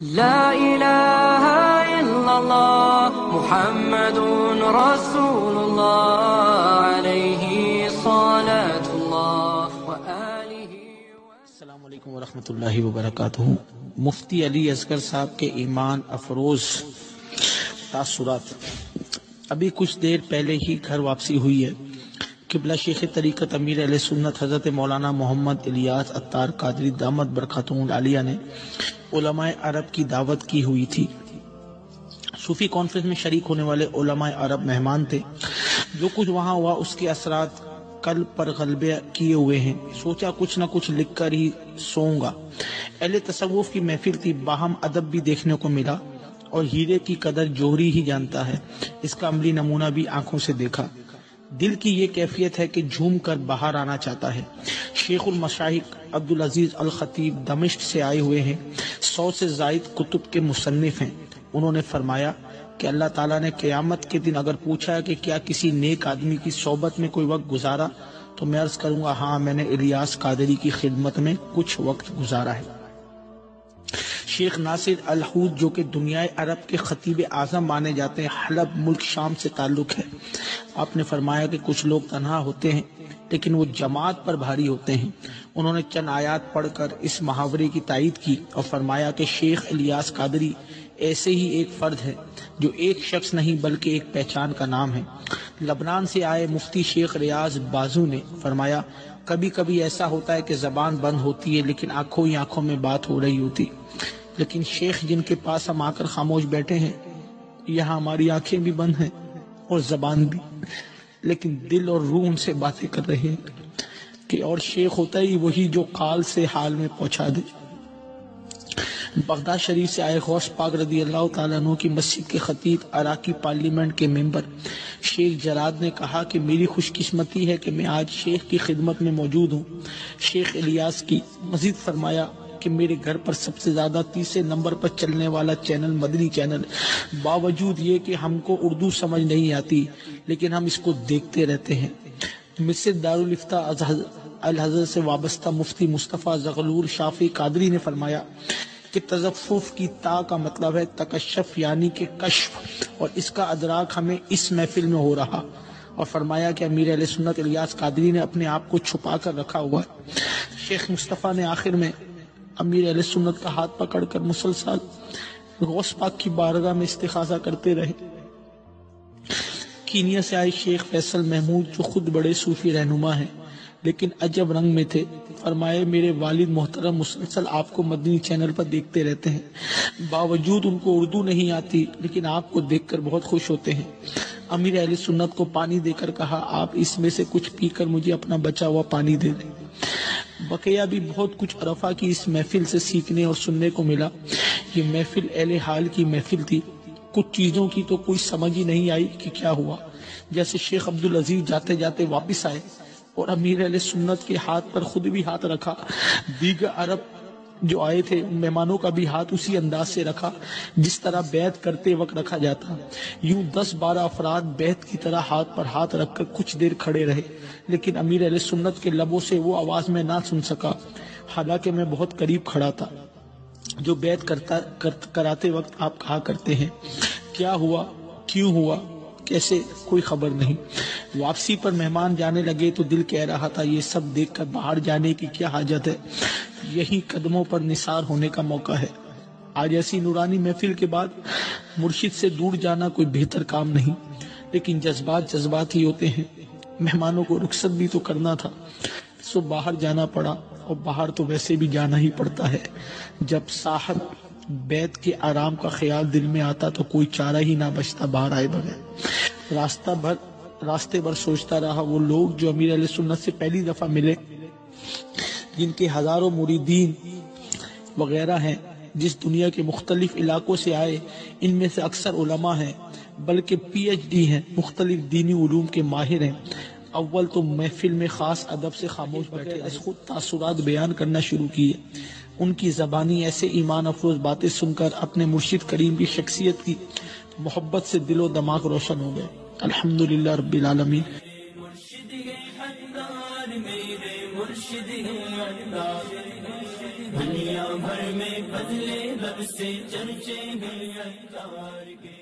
لا إله إلا الله محمد رسول الله عليه صلاة الله وآله. السلام علیکم ورحمۃ اللہ وبرکاتہ. مفتی علی اصغر صاحب کے ایمان افروز تاثرات. ابھی کچھ دیر پہلے ہی گھر واپسی ہوئی ہے. قبلہ شیخ طریقت امیر اہل سنت حضرت مولانا محمد الیاس عطار قادری دامت برکاتہم العالیہ نے علماء عرب کی دعوت کی ہوئی تھی. صوفی کانفرنس میں شریک ہونے والے علماء عرب مہمان تھے. جو کچھ وہاں ہوا اس کے اثرات قلب پر غلبہ کیے ہوئے ہیں. سوچا کچھ نہ کچھ لکھ کر ہی سوؤں گا. اہل تصوف کی محفل تھی. باہم ادب بھی دیکھنے کو ملا اور ہیرے کی قدر جوہری ہی جانتا ہے. اس کا عملی نمونہ بھی آنکھوں سے دیکھا. دل کی یہ کیفیت ہے کہ جھوم کر باہر آنا چاہتا ہے. شیخ المشائخ عبدالعزیز الخطیب دمشق سے آئے ہوئے ہیں. 100 سے زائد کتب کے مصنف ہیں. انہوں نے فرمایا کہ اللہ تعالیٰ نے قیامت کے دن اگر پوچھا کہ کیا کسی نیک آدمی کی صحبت میں کوئی وقت گزارا تو میں عرض کروں گا ہاں میں نے الیاس قادری کی خدمت میں کچھ وقت گزارا ہے. شیخ ناصر الحود جو کہ دنیا عرب کے خطیب اعظم مانے جاتے ہیں، حلب ملک شام سے تعلق ہے. آپ نے فرمایا کہ کچھ لوگ تنہا ہوتے ہیں لیکن وہ جماعت پر بھاری ہوتے ہیں. انہوں نے چند آیات پڑھ کر اس محاورے کی تائید کی اور فرمایا کہ شیخ الیاس قادری ایسے ہی ایک فرد ہے جو ایک شخص نہیں بلکہ ایک پہچان کا نام ہے. لبنان سے آئے مفتی شیخ ریاض بازو نے فرمایا کبھی کبھی ایسا ہوتا ہے کہ زبان بند ہوتی ہے لیکن آنکھوں ہی آنکھوں میں بات ہو رہی ہوتی. لیکن شیخ جن کے پاس ہم آ کر خاموش بیٹھے ہیں، یہاں ہماری آنکھیں بھی بند ہیں اور زبان بھی، لیکن دل اور روح ان سے باتیں کر رہے ہیں. کہ اور شیخ ہوتا ہی وہی جو قال سے حال میں پہنچا دے. بغداد شریف سے آئے غوث پاک رضی اللہ تعالیٰ عنہ کی مسجد کے خطیب عراقی پارلیمنٹ کے ممبر شیخ جراد نے کہا کہ میری خوش قسمتی ہے کہ میں آج شیخ کی خدمت میں موجود ہوں، شیخ الیاس کی. مزید فرمایا کہ میرے گھر پر سب سے زیادہ تیسرے نمبر پر چلنے والا چینل مدنی چینل، باوجود یہ کہ ہم کو اردو سمجھ نہیں آتی لیکن ہم اس کو دیکھتے رہتے ہیں. مصر دارالفتاء الحضرت سے وابستہ مفتی مصطفیٰ زغلول شافی قادری نے فرمایا کہ تصوف کی تا کا مطلب ہے تکشف یعنی کہ کشف، اور اس کا ادراک ہمیں اس محفل میں ہو رہا. اور فرمایا کہ امیر اہل سنت الیاس قادری نے اپنے آپ کو چھپا کر رکھا ہوا ہے. شیخ مصطفیٰ نے آخر میں امیر اہل سنت کا ہاتھ پکڑ کر مسلسل غوث پاک کی بارگاہ میں استغاثہ کرتے رہے. کینیا سے آئے شیخ فیصل محمود جو خود بڑے صوفی رہنما ہیں لیکن عجب رنگ میں تھے، فرمائے میرے والد محترم مسلسل آپ کو مدنی چینل پر دیکھتے رہتے ہیں، باوجود ان کو اردو نہیں آتی لیکن آپ کو دیکھ کر بہت خوش ہوتے ہیں. امیر اہل سنت کو پانی دے کر کہا آپ اس میں سے کچھ پی کر مجھے اپنا بچا ہوا پانی دے دیں. بقیہ بھی بہت کچھ عرفہ کی اس محفل سے سیکھنے اور سننے کو ملا. یہ محفل اہل حال کی محفل تھی. کچھ چیزوں کی تو کوئی سمجھ ہی نہیں آئی کہ کیا ہوا. جیسے شیخ عبدالعزیز جاتے جاتے واپس آئے اور امیر اہل سنت کے ہاتھ پر خود بھی ہاتھ رکھا. دیگر عرب جو آئے تھے ان مہمانوں کا بھی ہاتھ اسی انداز سے رکھا جس طرح بیعت کرتے وقت رکھا جاتا. یوں 10-12 افراد بیعت کی طرح ہاتھ پر ہاتھ رکھ کر کچھ دیر کھڑے رہے لیکن امیر اہل سنت کے لبوں سے وہ آواز میں نہ سن سکا، حالانکہ میں بہت قریب کھڑا تھا. جو بیعت کراتے وقت آپ کہا کرتے ہیں کیا ہوا، کیوں ہوا، کیسے، کوئی خبر نہیں. واپسی پر مہمان جانے لگے تو دل کہہ رہا تھا یہ سب دیکھ کر باہر جانے کی کیا حاجت ہے، یہی قدموں پر نثار ہونے کا موقع ہے. آج ایسی نورانی محفل کے بعد مرشد سے دور جانا کوئی بہتر کام نہیں، لیکن جذبات ہی ہوتے ہیں. مہمانوں کو رخصت بھی تو کرنا تھا سو باہر جانا پڑا، اور باہر تو ویسے بھی جانا ہی پڑتا ہے. جب صاحب بیت کے آرام کا خیال دل میں آتا تو کوئی چارہ ہی نہ بچتا باہر آئے بغیر. راستے بھر سوچتا رہا وہ لوگ جو امیر علیہ سنت سے پہلی دفعہ ملے، جن کے ہزاروں مریدین وغیرہ ہیں، جس دنیا کے مختلف علاقوں سے آئے، ان میں سے اکثر علماء ہیں بلکہ PhD ہیں، مختلف دینی علوم کے ماہر ہیں. اول تو محفل میں خاص ادب سے خاموش بیٹھے، از خود تاثرات بیان کرنا شروع کیے. ان کی زبانی ایسے ایمان افروز باتیں سن کر اپنے مرشد کریم کی شخصیت کی محبت سے دل و دماغ روشن ہو گئے. الحمدللہ رب العالمین. مرشد دنیا بھر میں بدلے لب سے چرچے ہیں اتار کے